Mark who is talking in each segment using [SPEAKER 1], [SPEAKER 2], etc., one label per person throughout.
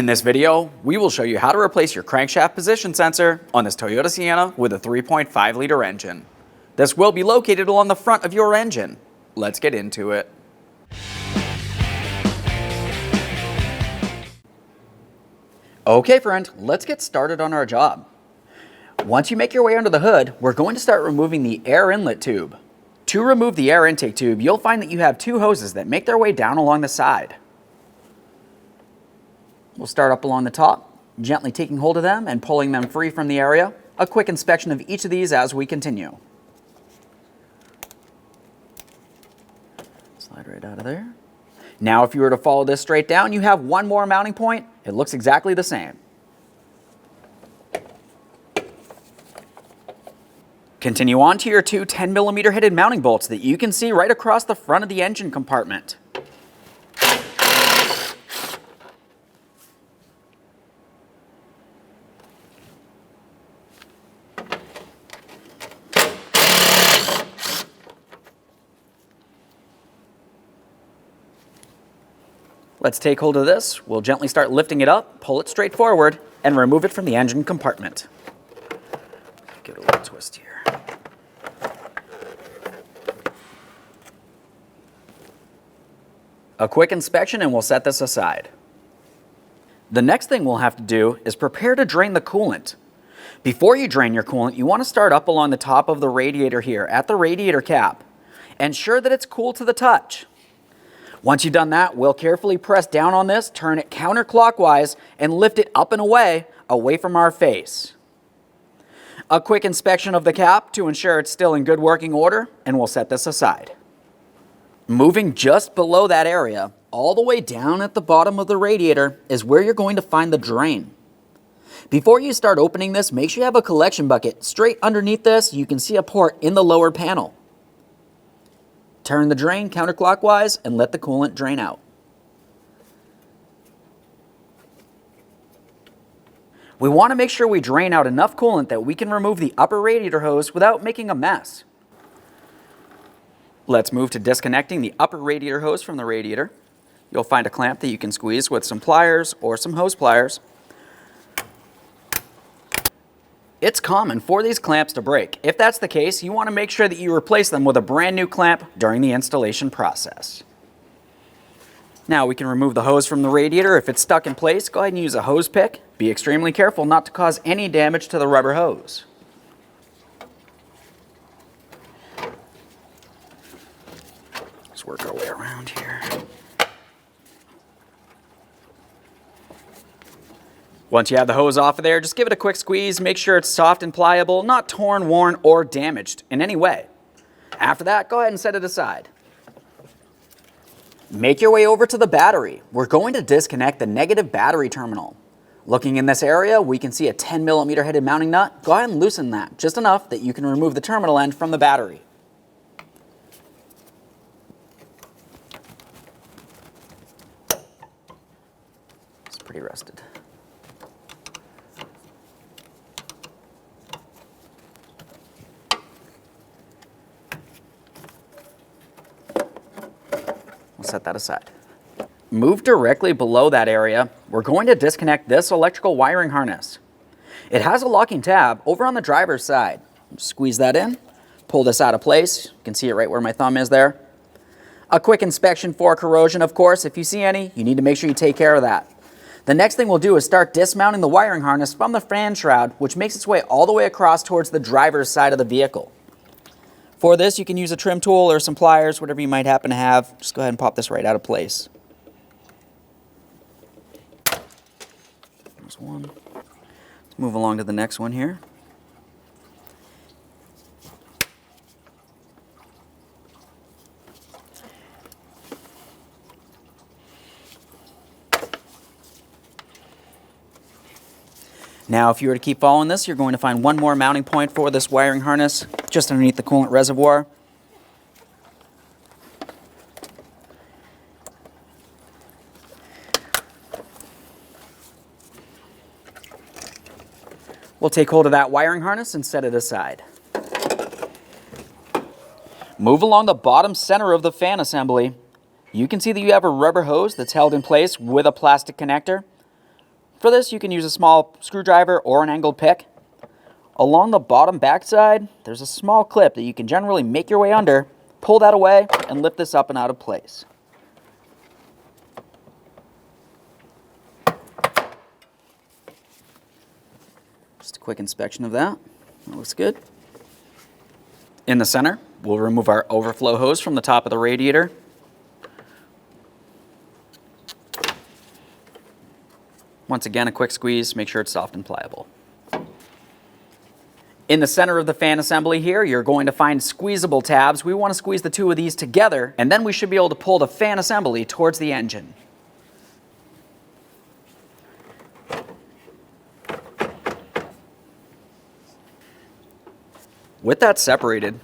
[SPEAKER 1] In this video, we will show you how to replace your crankshaft position sensor on this Toyota Sienna with a 3.5 liter engine. This will be located along the front of your engine. Let's get into it. Okay friend, let's get started on our job. Once you make your way under the hood, we're going to start removing the air inlet tube. To remove the air intake tube, you'll find that you have two hoses that make their way down along the side. We'll start up along the top, gently taking hold of them and pulling them free from the area. A quick inspection of each of these as we continue. Slide right out of there. Now if you were to follow this straight down, you have one more mounting point. It looks exactly the same. Continue on to your two 10mm headed mounting bolts that you can see right across the front of the engine compartment. Let's take hold of this. We'll gently start lifting it up, pull it straight forward, and remove it from the engine compartment. Give it a little twist here. A quick inspection and we'll set this aside. The next thing we'll have to do is prepare to drain the coolant. Before you drain your coolant, you want to start up along the top of the radiator here at the radiator cap. Ensure that it's cool to the touch. Once you've done that, we'll carefully press down on this, turn it counterclockwise, and lift it up and away from our face. A quick inspection of the cap to ensure it's still in good working order, and we'll set this aside. Moving just below that area, all the way down at the bottom of the radiator, is where you're going to find the drain. Before you start opening this, make sure you have a collection bucket. Straight underneath this, you can see a port in the lower panel. Turn the drain counterclockwise and let the coolant drain out. We want to make sure we drain out enough coolant that we can remove the upper radiator hose without making a mess. Let's move to disconnecting the upper radiator hose from the radiator. You'll find a clamp that you can squeeze with some pliers or some hose pliers. It's common for these clamps to break. If that's the case, you want to make sure that you replace them with a brand new clamp during the installation process. Now we can remove the hose from the radiator. If it's stuck in place, go ahead and use a hose pick. Be extremely careful not to cause any damage to the rubber hose. Let's work our way around here. Once you have the hose off of there, just give it a quick squeeze. Make sure it's soft and pliable, not torn, worn, or damaged in any way. After that, go ahead and set it aside. Make your way over to the battery. We're going to disconnect the negative battery terminal. Looking in this area, we can see a 10mm headed mounting nut. Go ahead and loosen that, just enough that you can remove the terminal end from the battery. It's pretty rusted. We'll set that aside. Move directly below that area. We're going to disconnect this electrical wiring harness. It has a locking tab over on the driver's side. Squeeze that in, pull this out of place. You can see it right where my thumb is there. A quick inspection for corrosion, of course. If you see any, you need to make sure you take care of that. The next thing we'll do is start dismounting the wiring harness from the fan shroud, which makes its way all the way across towards the driver's side of the vehicle. For this, you can use a trim tool or some pliers, whatever you might happen to have. Just go ahead and pop this right out of place. There's one. Let's move along to the next one here. Now, if you were to keep following this, you're going to find one more mounting point for this wiring harness just underneath the coolant reservoir. We'll take hold of that wiring harness and set it aside. Move along the bottom center of the fan assembly. You can see that you have a rubber hose that's held in place with a plastic connector. For this, you can use a small screwdriver or an angled pick. Along the bottom backside, there's a small clip that you can generally make your way under, pull that away, and lift this up and out of place. Just a quick inspection of that. That looks good. In the center, we'll remove our overflow hose from the top of the radiator. Once again, a quick squeeze, make sure it's soft and pliable. In the center of the fan assembly here, you're going to find squeezable tabs. We want to squeeze the two of these together, and then we should be able to pull the fan assembly towards the engine. With that separated,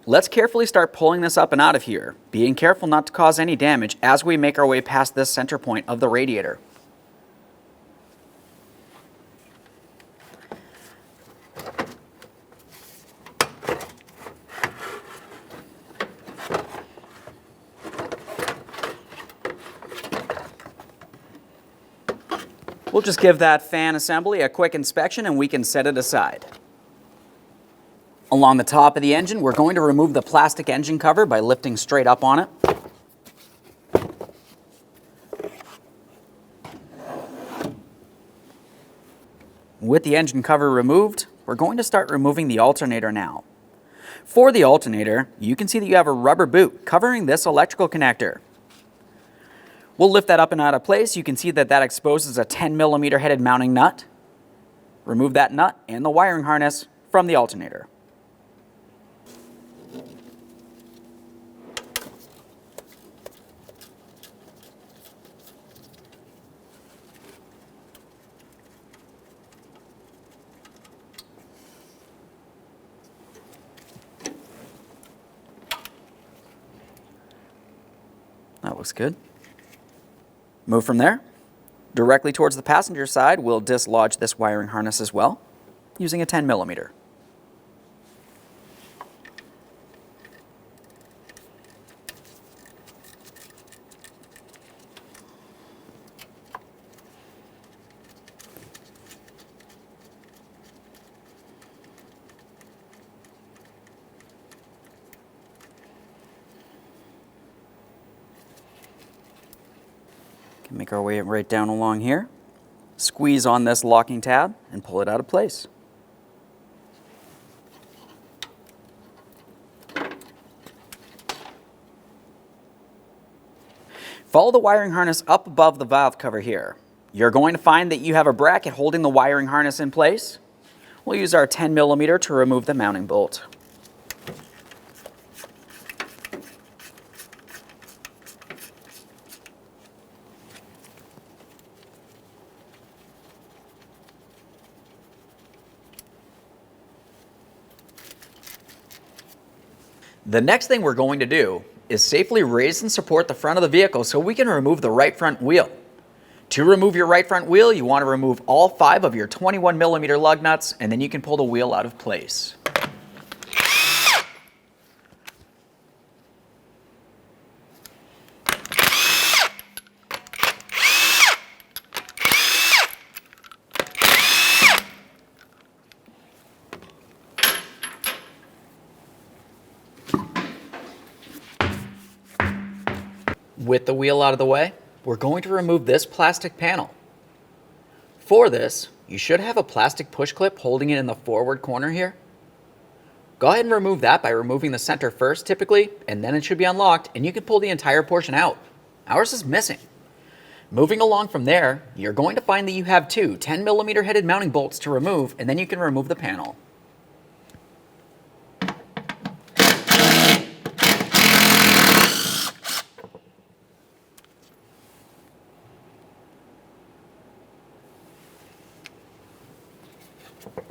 [SPEAKER 1] let's carefully start pulling this up and out of here, being careful not to cause any damage as we make our way past this center point of the radiator. We'll just give that fan assembly a quick inspection and we can set it aside. Along the top of the engine, we're going to remove the plastic engine cover by lifting straight up on it. With the engine cover removed, we're going to start removing the alternator now. For the alternator, you can see that you have a rubber boot covering this electrical connector. We'll lift that up and out of place. You can see that that exposes a 10mm headed mounting nut. Remove that nut and the wiring harness from the alternator. That looks good. Move from there. Directly towards the passenger side, we'll dislodge this wiring harness as well, using a 10mm. Make our way right down along here, squeeze on this locking tab, and pull it out of place. Follow the wiring harness up above the valve cover here. You're going to find that you have a bracket holding the wiring harness in place. We'll use our 10mm to remove the mounting bolt. The next thing we're going to do is safely raise and support the front of the vehicle so we can remove the right front wheel. To remove your right front wheel, you want to remove all 5 of your 21mm lug nuts, and then you can pull the wheel out of place. With the wheel out of the way, we're going to remove this plastic panel. For this, you should have a plastic push clip holding it in the forward corner here. Go ahead and remove that by removing the center first typically, and then it should be unlocked and you can pull the entire portion out. Ours is missing. Moving along from there, you're going to find that you have 2 10mm headed mounting bolts to remove, and then you can remove the panel.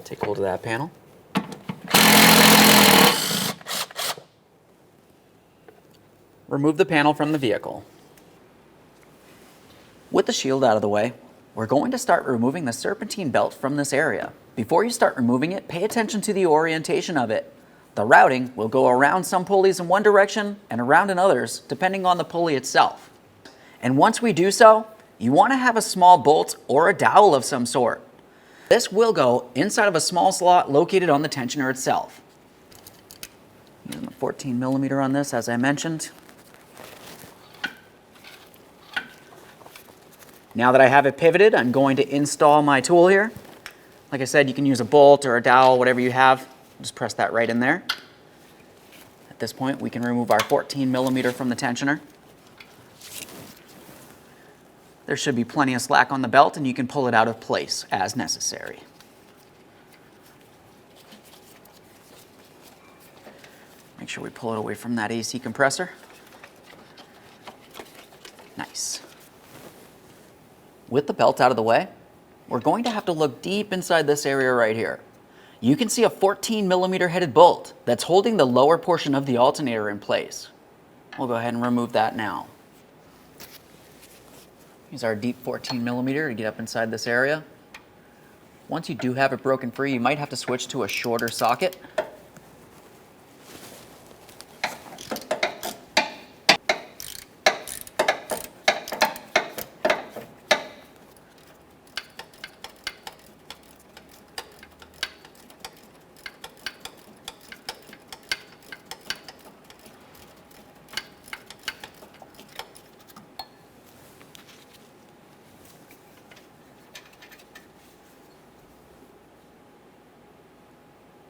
[SPEAKER 1] Take hold of that panel. Remove the panel from the vehicle. With the shield out of the way, we're going to start removing the serpentine belt from this area. Before you start removing it, pay attention to the orientation of it. The routing will go around some pulleys in one direction and around in others, depending on the pulley itself. And once we do so, you want to have a small bolt or a dowel of some sort. This will go inside of a small slot located on the tensioner itself. Using the 14 millimeter on this, as I mentioned. Now that I have it pivoted, I'm going to install my tool here. Like I said, you can use a bolt or a dowel, whatever you have. Just press that right in there. At this point, we can remove our 14 millimeter from the tensioner. There should be plenty of slack on the belt, and you can pull it out of place as necessary. Make sure we pull it away from that AC compressor. Nice. With the belt out of the way, we're going to have to look deep inside this area right here. You can see a 14 millimeter headed bolt that's holding the lower portion of the alternator in place. We'll go ahead and remove that now. Use our deep 14 millimeter to get up inside this area. Once you do have it broken free, you might have to switch to a shorter socket.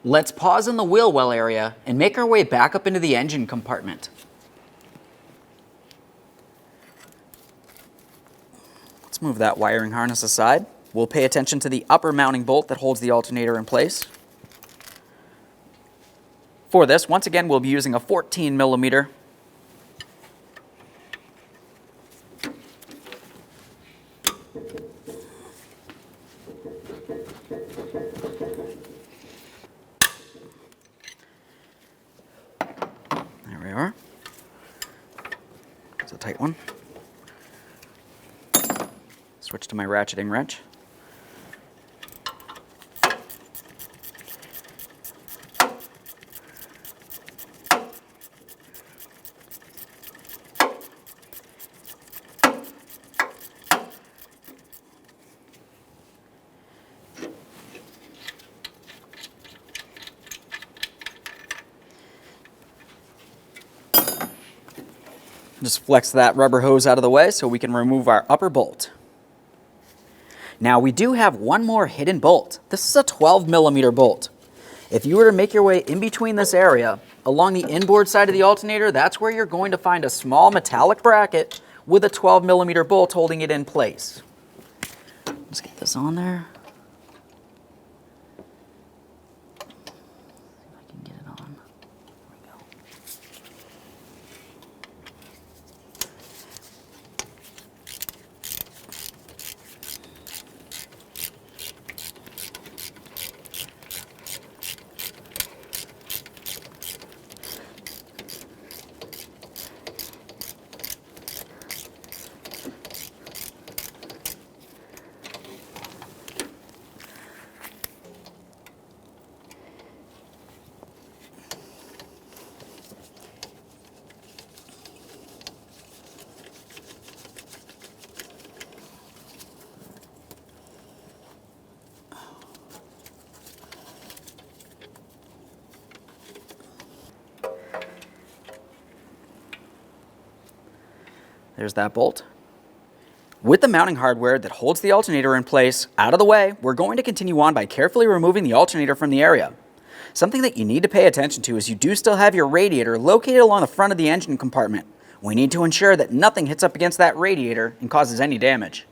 [SPEAKER 1] Let's pause in the wheel well area and make our way back up into the engine compartment. Let's move that wiring harness aside. We'll pay attention to the upper mounting bolt that holds the alternator in place. For this, once again, we'll be using a 14 millimeter. There we are. It's a tight one. Switch to my ratcheting wrench. Just flex that rubber hose out of the way so we can remove our upper bolt. Now we do have one more hidden bolt. This is a 12 millimeter bolt. If you were to make your way in between this area, along the inboard side of the alternator, that's where you're going to find a small metallic bracket with a 12 millimeter bolt holding it in place. Let's get this on there. There's that bolt. With the mounting hardware that holds the alternator in place out of the way, we're going to continue on by carefully removing the alternator from the area. Something that you need to pay attention to is you do still have your radiator located along the front of the engine compartment. We need to ensure that nothing hits up against that radiator and causes any damage.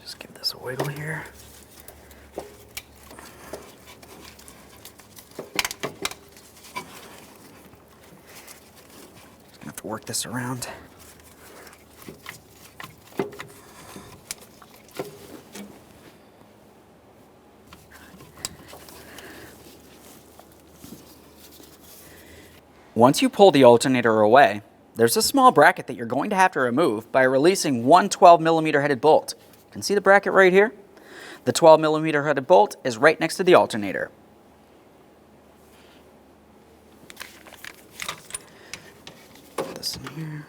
[SPEAKER 1] Just give this a wiggle here. Just gonna have to work this around. Once you pull the alternator away, there's a small bracket that you're going to have to remove by releasing one 12 millimeter headed bolt. You can see the bracket right here? The 12 millimeter headed bolt is right next to the alternator. Put this in here.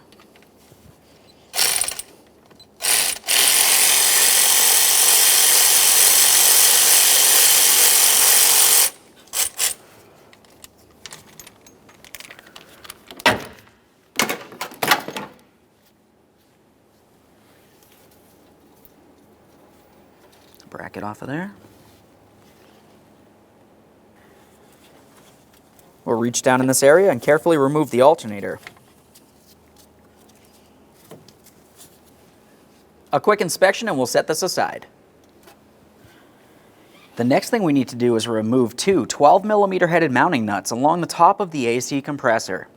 [SPEAKER 1] bracket off of there. We'll reach down in this area and carefully remove the alternator. A quick inspection and we'll set this aside. The next thing we need to do is remove two 12mm headed mounting nuts along the top of the AC compressor.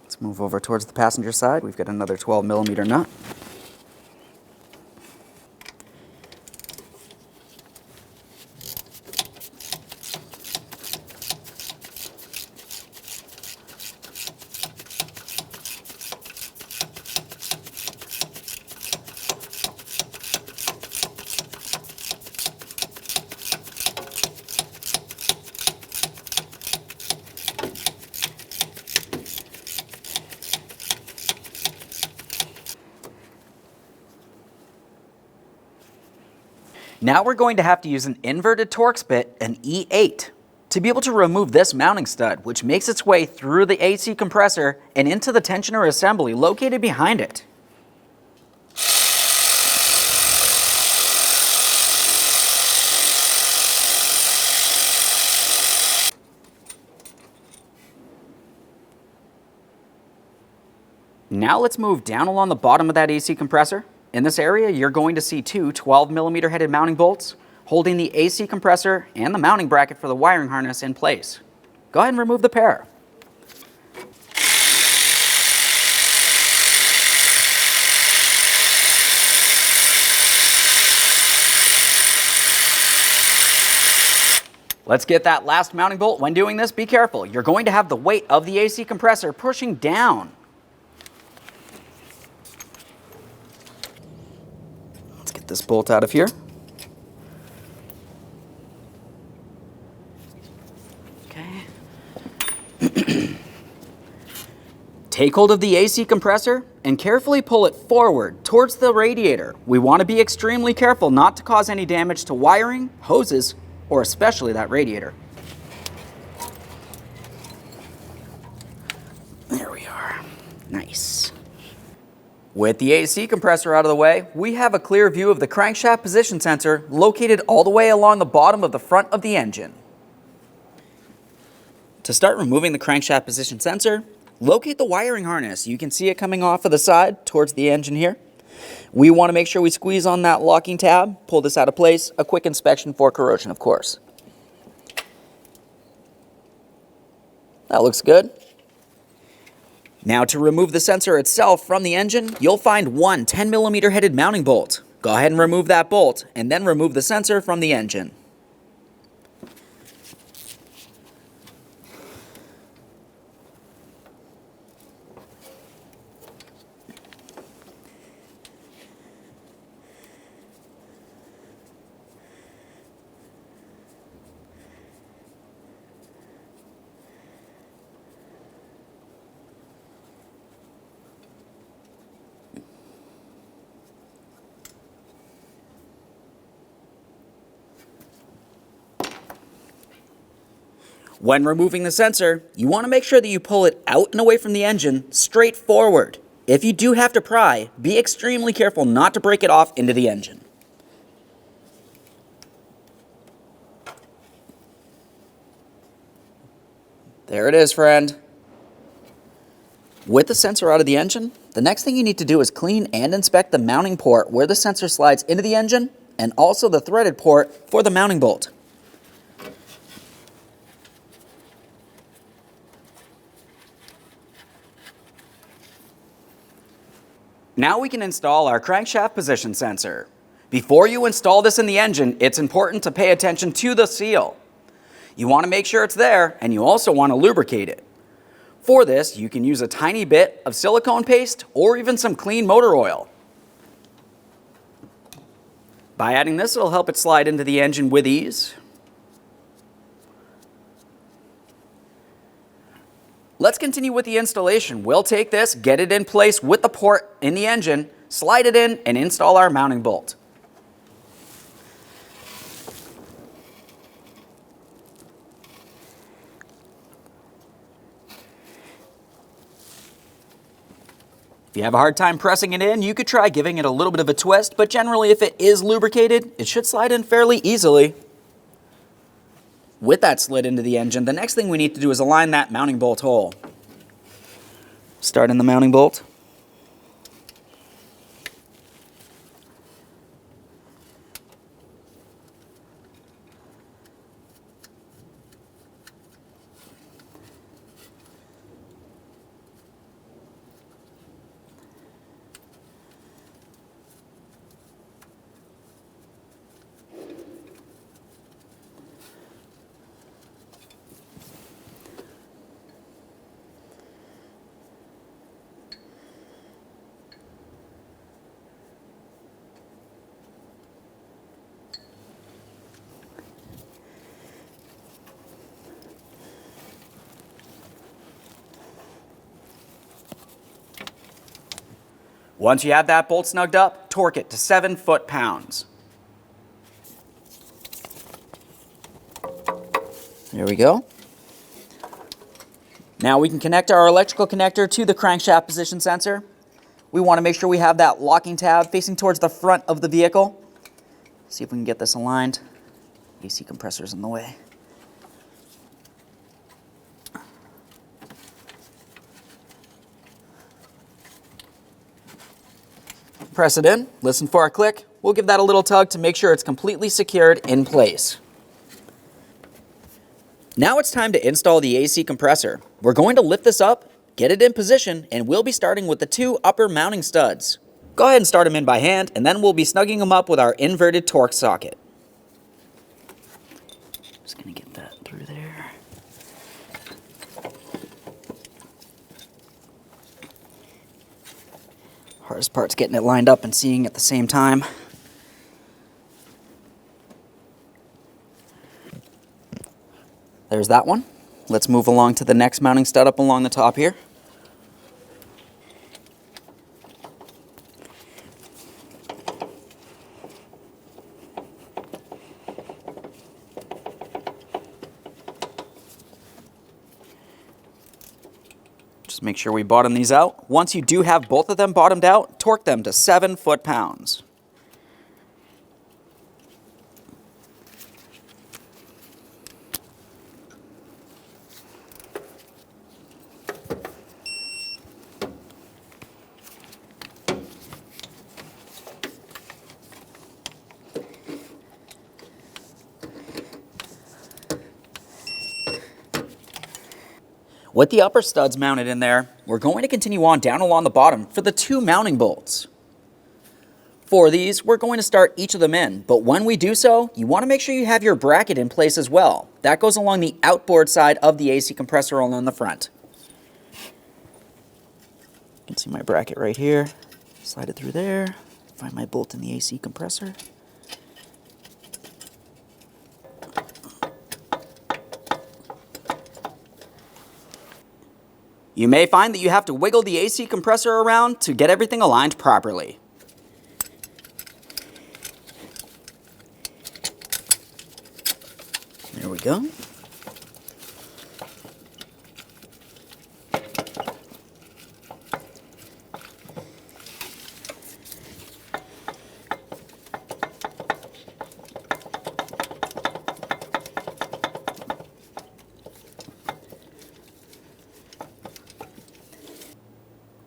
[SPEAKER 1] Let's move over towards the passenger side. We've got another 12mm nut. Now we're going to have to use an inverted Torx bit, an E8, to be able to remove this mounting stud, which makes its way through the AC compressor and into the tensioner assembly located behind it. Now let's move down along the bottom of that AC compressor. In this area, you're going to see two 12mm headed mounting bolts holding the AC compressor and the mounting bracket for the wiring harness in place. Go ahead and remove the pair. Let's get that last mounting bolt. When doing this, be careful. You're going to have the weight of the AC compressor pushing down. This bolt out of here. Okay. Take hold of the AC compressor and carefully pull it forward towards the radiator. We want to be extremely careful not to cause any damage to wiring, hoses, or especially that radiator. There we are. Nice. With the AC compressor out of the way, we have a clear view of the crankshaft position sensor located all the way along the bottom of the front of the engine. To start removing the crankshaft position sensor, locate the wiring harness. You can see it coming off of the side towards the engine here. We want to make sure we squeeze on that locking tab, pull this out of place, a quick inspection for corrosion, of course. That looks good. Now to remove the sensor itself from the engine, you'll find one 10mm headed mounting bolt. Go ahead and remove that bolt, and then remove the sensor from the engine. When removing the sensor, you want to make sure that you pull it out and away from the engine straight forward. If you do have to pry, be extremely careful not to break it off into the engine. There it is, friend. With the sensor out of the engine, the next thing you need to do is clean and inspect the mounting port where the sensor slides into the engine, and also the threaded port for the mounting bolt. Now we can install our crankshaft position sensor. Before you install this in the engine, it's important to pay attention to the seal. You want to make sure it's there, and you also want to lubricate it. For this, you can use a tiny bit of silicone paste or even some clean motor oil. By adding this, it'll help it slide into the engine with ease. Let's continue with the installation. We'll take this, get it in place with the port in the engine, slide it in, and install our mounting bolt. If you have a hard time pressing it in, you could try giving it a little bit of a twist, but generally if it is lubricated, it should slide in fairly easily. With that slid into the engine, the next thing we need to do is align that mounting bolt hole. Start in the mounting bolt. Once you have that bolt snugged up, torque it to 7 foot-pounds. There we go. Now we can connect our electrical connector to the crankshaft position sensor. We want to make sure we have that locking tab facing towards the front of the vehicle. See if we can get this aligned. AC compressor's in the way. Press it in, listen for a click. We'll give that a little tug to make sure it's completely secured in place. Now it's time to install the AC compressor. We're going to lift this up, get it in position, and we'll be starting with the 2 upper mounting studs. Go ahead and start them in by hand, and then we'll be snugging them up with our inverted torque socket. Just going to get that through there. Hardest part's getting it lined up and seeing at the same time. There's that one. Let's move along to the next mounting stud up along the top here. Just make sure we bottom these out. Once you do have both of them bottomed out, torque them to 7 foot-pounds. With the upper studs mounted in there, we're going to continue on down along the bottom for the 2 mounting bolts. For these, we're going to start each of them in, but when we do so, you want to make sure you have your bracket in place as well. That goes along the outboard side of the AC compressor along the front. You can see my bracket right here. Slide it through there, find my bolt in the AC compressor. You may find that you have to wiggle the AC compressor around to get everything aligned properly. There we go.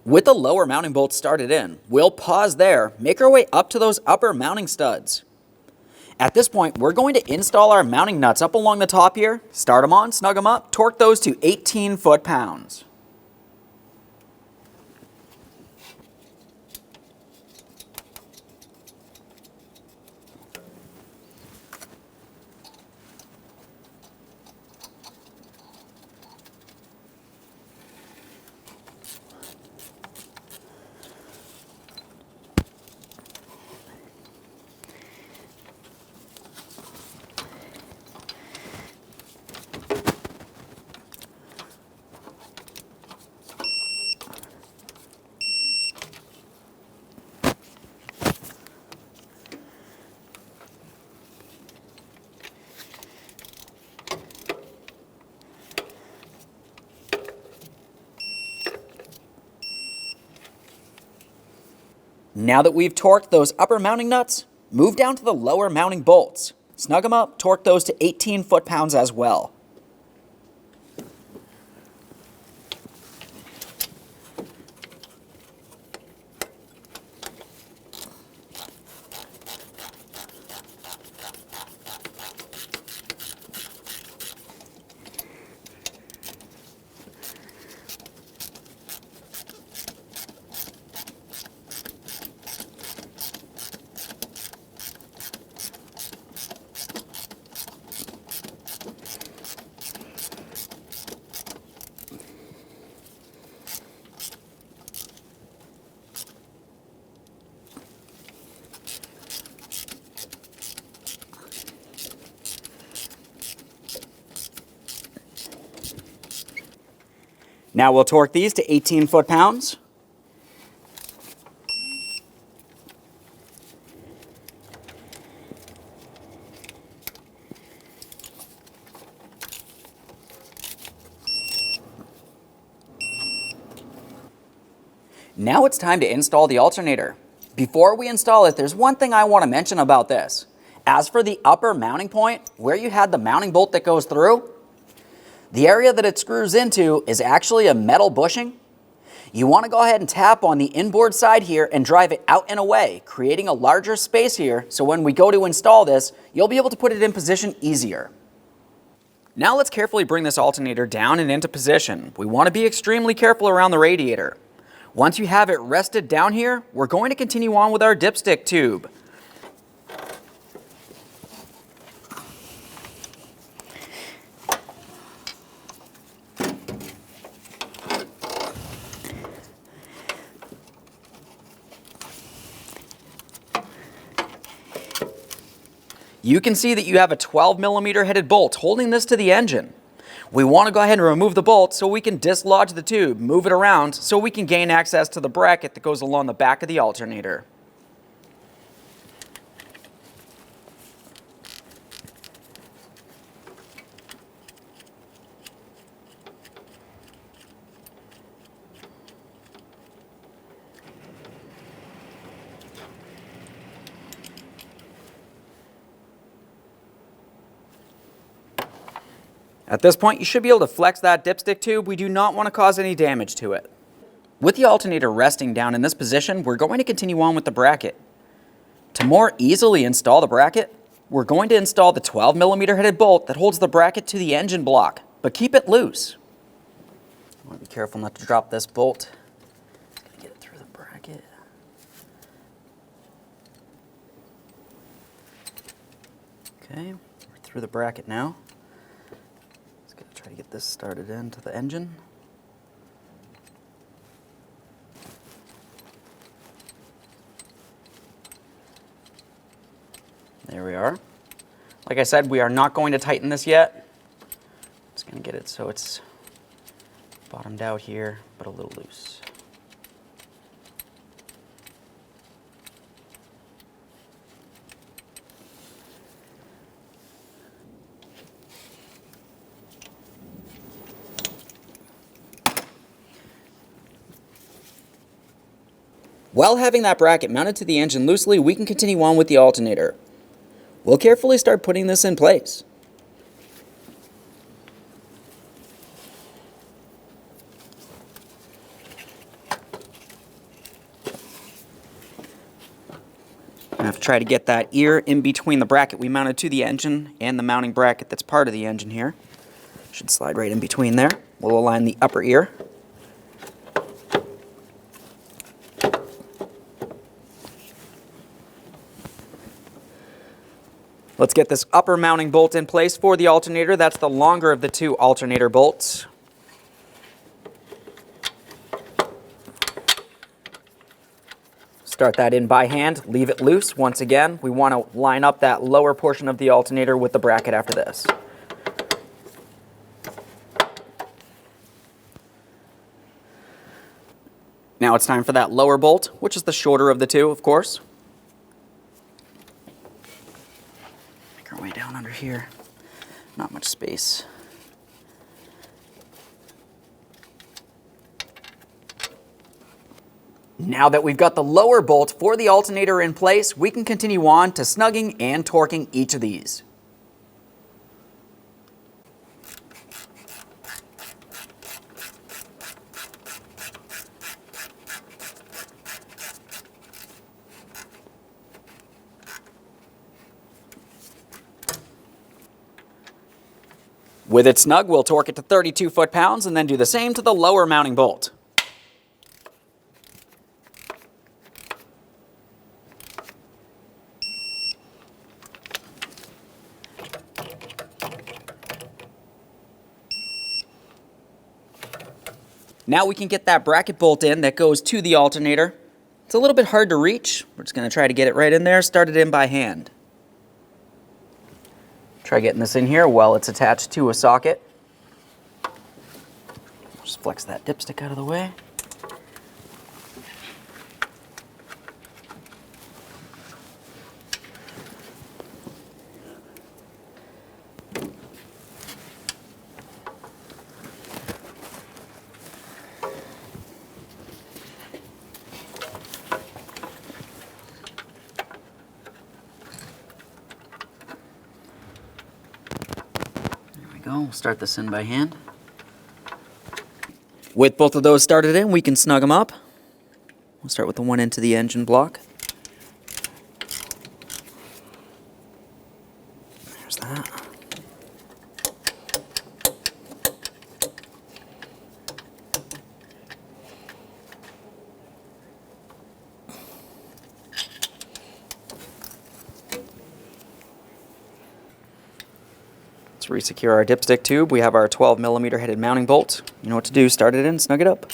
[SPEAKER 1] With the lower mounting bolts started in, we'll pause there, make our way up to those upper mounting studs. At this point, we're going to install our mounting nuts up along the top here, start them on, snug them up, torque those to 18 foot-pounds. Now that we've torqued those upper mounting nuts, move down to the lower mounting bolts. Snug them up, torque those to 18 foot-pounds as well. Now we'll torque these to 18 foot-pounds. Now it's time to install the alternator. Before we install it, there's one thing I want to mention about this. As for the upper mounting point, where you had the mounting bolt that goes through, the area that it screws into is actually a metal bushing. You want to go ahead and tap on the inboard side here and drive it out and away, creating a larger space here, so when we go to install this, you'll be able to put it in position easier. Now let's carefully bring this alternator down and into position. We want to be extremely careful around the radiator. Once you have it rested down here, we're going to continue on with our dipstick tube. You can see that you have a 12mm headed bolt holding this to the engine. We want to go ahead and remove the bolt so we can dislodge the tube, move it around so we can gain access to the bracket that goes along the back of the alternator. At this point, you should be able to flex that dipstick tube. We do not want to cause any damage to it. With the alternator resting down in this position, we're going to continue on with the bracket. To more easily install the bracket, we're going to install the 12mm headed bolt that holds the bracket to the engine block, but keep it loose. I want to be careful not to drop this bolt. Get it through the bracket. Okay, we're through the bracket now. Try to get this started into the engine. There we are. Like I said, we are not going to tighten this yet. Just going to get it so it's bottomed out here, but a little loose. While having that bracket mounted to the engine loosely, we can continue on with the alternator. We'll carefully start putting this in place. I have to try to get that ear in between the bracket we mounted to the engine and the mounting bracket that's part of the engine here. Should slide right in between there. We'll align the upper ear. Let's get this upper mounting bolt in place for the alternator. That's the longer of the two alternator bolts. Start that in by hand, leave it loose. Once again, we want to line up that lower portion of the alternator with the bracket after this. Now it's time for that lower bolt, which is the shorter of the two, of course. Make our way down under here. Not much space. Now that we've got the lower bolt for the alternator in place, we can continue on to snugging and torquing each of these. With it snug, we'll torque it to 32 foot-pounds and then do the same to the lower mounting bolt. Now we can get that bracket bolt in that goes to the alternator. It's a little bit hard to reach. We're just going to try to get it right in there, start it in by hand. Try getting this in here while it's attached to a socket. Just flex that dipstick out of the way. We'll start this in by hand. With both of those started in, we can snug them up. We'll start with the one into the engine block. There's that. To resecure our dipstick tube, we have our 12mm headed mounting bolt. You know what to do, start it in, snug it up.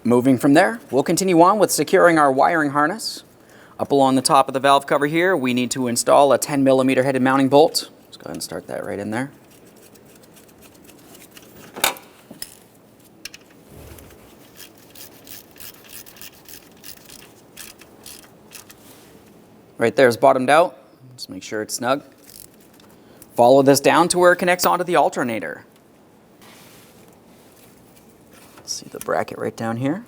[SPEAKER 1] Moving from there, we'll continue on with securing our wiring harness. Up along the top of the valve cover here, we need to install a 10mm headed mounting bolt. Let's go ahead and start that right in there. Right there is bottomed out. Just make sure it's snug. Follow this down to where it connects onto the alternator. See the bracket right down here.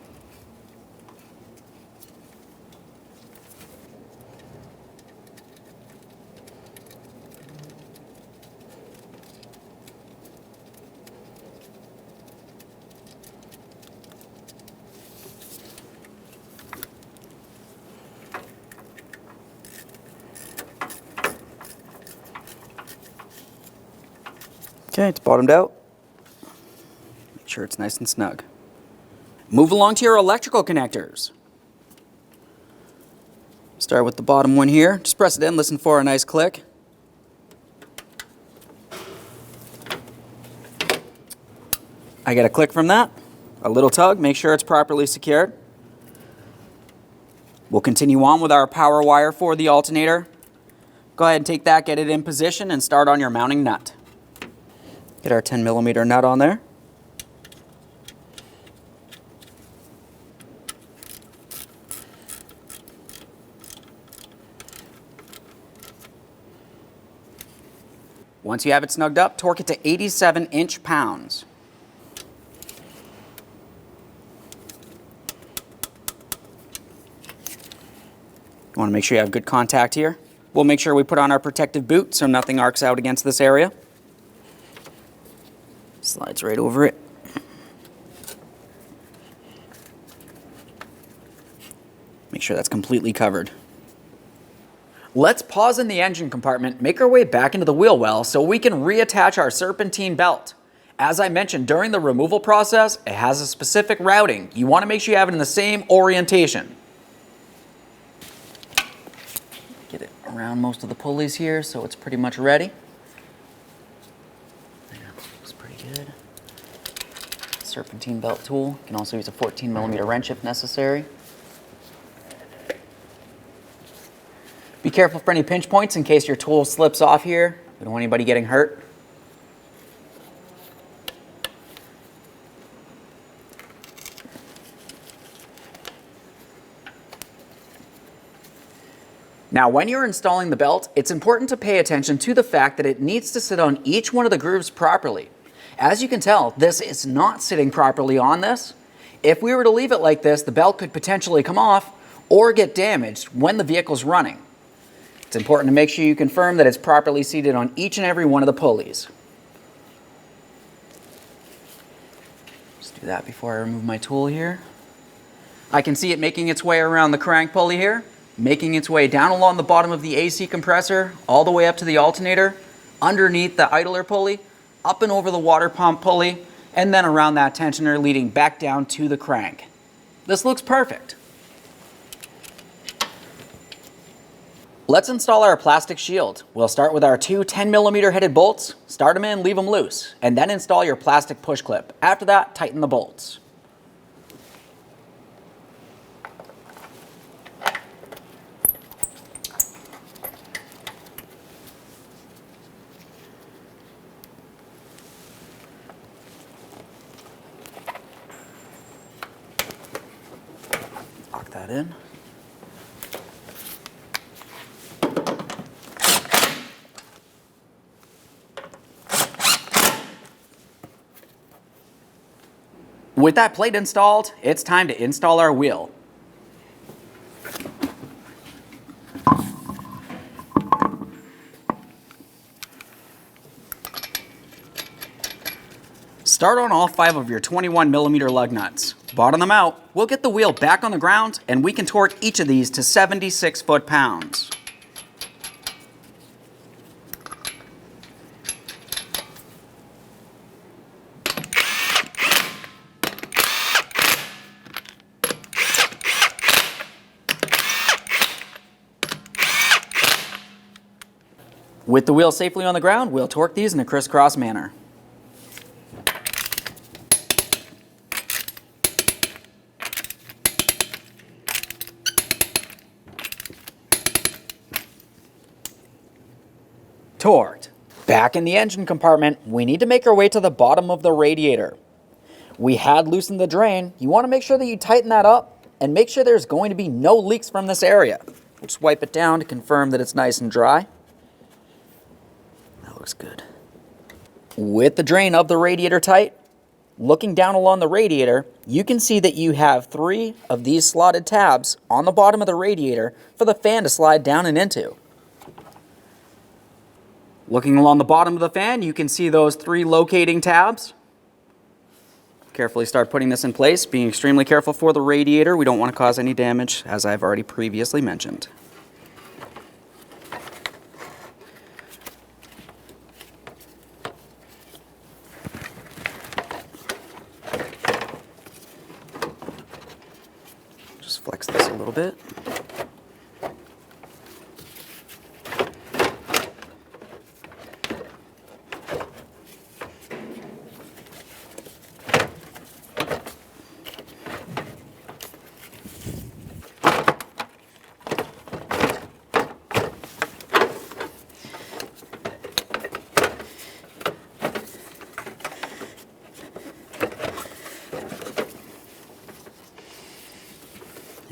[SPEAKER 1] Okay, it's bottomed out. Make sure it's nice and snug. Move along to your electrical connectors. Start with the bottom one here. Just press it in, listen for a nice click. I get a click from that. A little tug, make sure it's properly secured. We'll continue on with our power wire for the alternator. Go ahead and take that, get it in position, and start on your mounting nut. Get our 10mm nut on there. Once you have it snugged up, torque it to 87 inch-pounds. You want to make sure you have good contact here. We'll make sure we put on our protective boot so nothing arcs out against this area. Slides right over it. Make sure that's completely covered. Let's pause in the engine compartment, make our way back into the wheel well so we can reattach our serpentine belt. As I mentioned during the removal process, it has a specific routing. You want to make sure you have it in the same orientation. Get it around most of the pulleys here so it's pretty much ready. Yeah, looks pretty good. Serpentine belt tool. You can also use a 14mm wrench if necessary. Be careful for any pinch points in case your tool slips off here. We don't want anybody getting hurt. Now, when you're installing the belt, it's important to pay attention to the fact that it needs to sit on each one of the grooves properly. As you can tell, this is not sitting properly on this. If we were to leave it like this, the belt could potentially come off or get damaged when the vehicle's running. It's important to make sure you confirm that it's properly seated on each and every one of the pulleys. Just do that before I remove my tool here. I can see it making its way around the crank pulley here, making its way down along the bottom of the AC compressor, all the way up to the alternator, underneath the idler pulley, up and over the water pump pulley, and then around that tensioner leading back down to the crank. This looks perfect. Let's install our plastic shield. We'll start with our two 10mm headed bolts, start them in, leave them loose, and then install your plastic push clip. After that, tighten the bolts. Lock that in. With that plate installed, it's time to install our wheel. Start on all 5 of your 21mm lug nuts. Bottom them out, we'll get the wheel back on the ground and we can torque each of these to 76 foot-pounds. With the wheel safely on the ground, we'll torque these in a crisscross manner. Torqued. Back in the engine compartment, we need to make our way to the bottom of the radiator. We had loosened the drain. You want to make sure that you tighten that up and make sure there's going to be no leaks from this area. We'll just wipe it down to confirm that it's nice and dry. That looks good. With the drain of the radiator tight, looking down along the radiator, you can see that you have 3 of these slotted tabs on the bottom of the radiator for the fan to slide down and into. Looking along the bottom of the fan, you can see those 3 locating tabs. Carefully start putting this in place, being extremely careful for the radiator. We don't want to cause any damage, as I've already previously mentioned. Just flex this a little bit.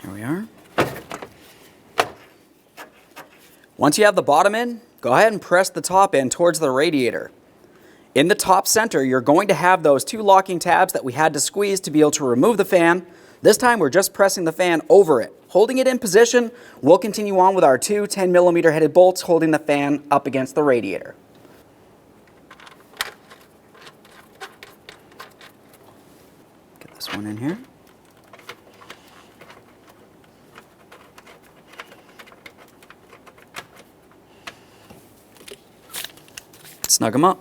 [SPEAKER 1] There we are. Once you have the bottom in, go ahead and press the top in towards the radiator. In the top center, you're going to have those 2 locking tabs that we had to squeeze to be able to remove the fan. This time we're just pressing the fan over it. Holding it in position, we'll continue on with our 2 10mm headed bolts holding the fan up against the radiator. Get this one in here. Snug them up.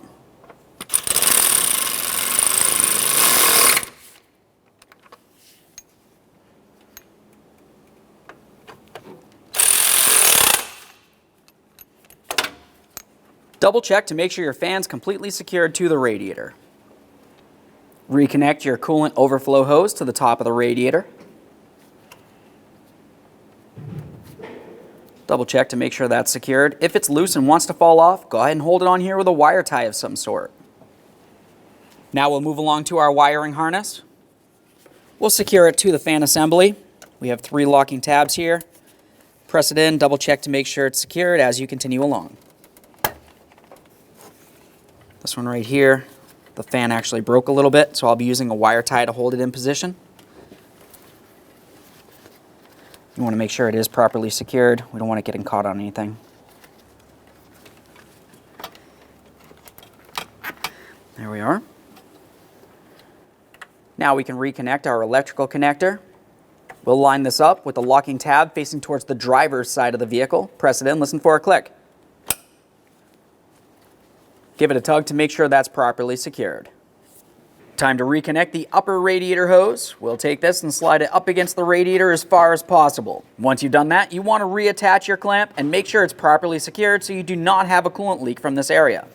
[SPEAKER 1] Double check to make sure your fan's completely secured to the radiator. Reconnect your coolant overflow hose to the top of the radiator. Double check to make sure that's secured. If it's loose and wants to fall off, go ahead and hold it on here with a wire tie of some sort. Now we'll move along to our wiring harness. We'll secure it to the fan assembly. We have 3 locking tabs here. Press it in, double check to make sure it's secured as you continue along. This one right here, the fan actually broke a little bit, so I'll be using a wire tie to hold it in position. You want to make sure it is properly secured. We don't want it getting caught on anything. There we are. Now we can reconnect our electrical connector. We'll line this up with the locking tab facing towards the driver's side of the vehicle. Press it in, listen for a click. Give it a tug to make sure that's properly secured. Time to reconnect the upper radiator hose. We'll take this and slide it up against the radiator as far as possible. Once you've done that, you want to reattach your clamp and make sure it's properly secured so you do not have a coolant leak from this area.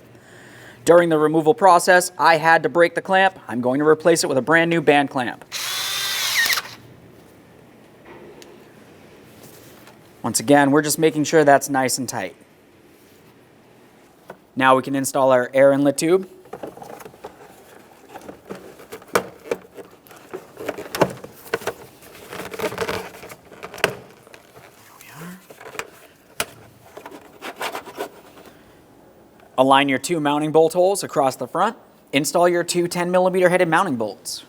[SPEAKER 1] During the removal process, I had to break the clamp. I'm going to replace it with a brand new band clamp. Once again, we're just making sure that's nice and tight. Now we can install our air inlet tube. Align your 2 mounting bolt holes across the front. Install your 2 10mm headed mounting bolts.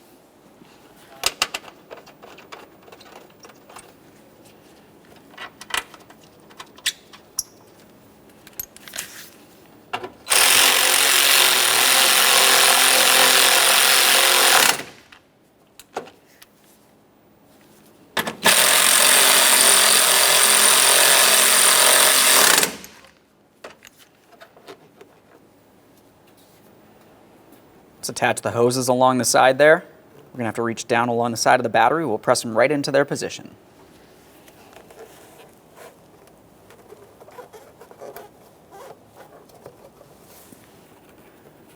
[SPEAKER 1] Let's attach the hoses along the side there. We're going to have to reach down along the side of the battery. We'll press them right into their position.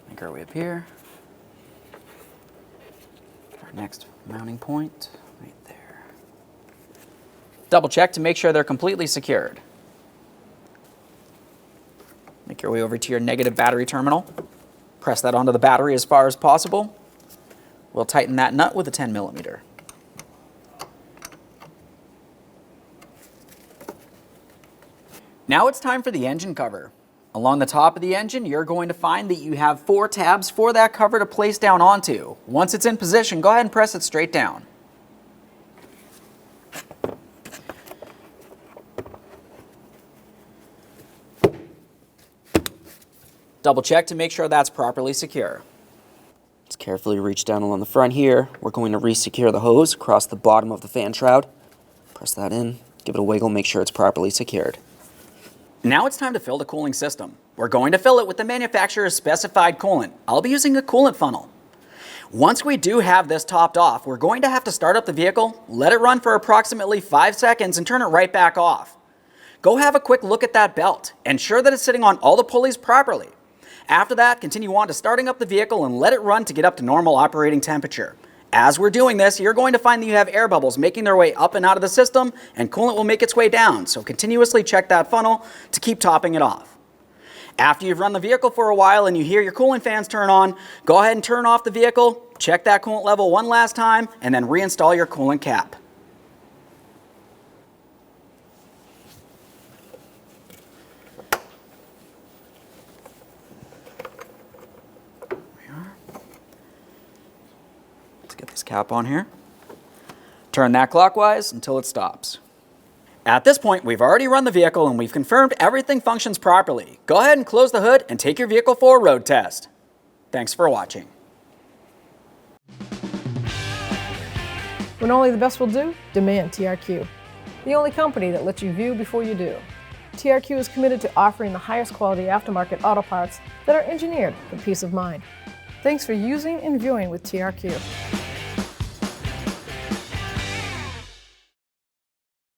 [SPEAKER 1] Make our way up here. Our next mounting point, right there. Double check to make sure they're completely secured. Make your way over to your negative battery terminal. Press that onto the battery as far as possible. We'll tighten that nut with a 10mm. Now it's time for the engine cover. Along the top of the engine, you're going to find that you have 4 tabs for that cover to place down onto. Once it's in position, go ahead and press it straight down. Double check to make sure that's properly secure. Just carefully reach down along the front here. We're going to re-secure the hose across the bottom of the fan shroud. Press that in, give it a wiggle, make sure it's properly secured. Now it's time to fill the cooling system. We're going to fill it with the manufacturer's specified coolant. I'll be using a coolant funnel. Once we do have this topped off, we're going to have to start up the vehicle, let it run for approximately 5 seconds, and turn it right back off. Go have a quick look at that belt. Ensure that it's sitting on all the pulleys properly. After that, continue on to starting up the vehicle and let it run to get up to normal operating temperature. As we're doing this, you're going to find that you have air bubbles making their way up and out of the system, and coolant will make its way down, so continuously check that funnel to keep topping it off. After you've run the vehicle for a while and you hear your coolant fans turn on, go ahead and turn off the vehicle, check that coolant level one last time, and then reinstall your coolant cap. Get this cap on here. Turn that clockwise until it stops. At this point, we've already run the vehicle and we've confirmed everything functions properly. Go ahead and close the hood and take your vehicle for a road test. Thanks for watching.
[SPEAKER 2] When only the best will do, demand TRQ. The only company that lets you view before you do. TRQ is committed to offering the highest quality aftermarket auto parts that are engineered for peace of mind. Thanks for using and viewing with TRQ.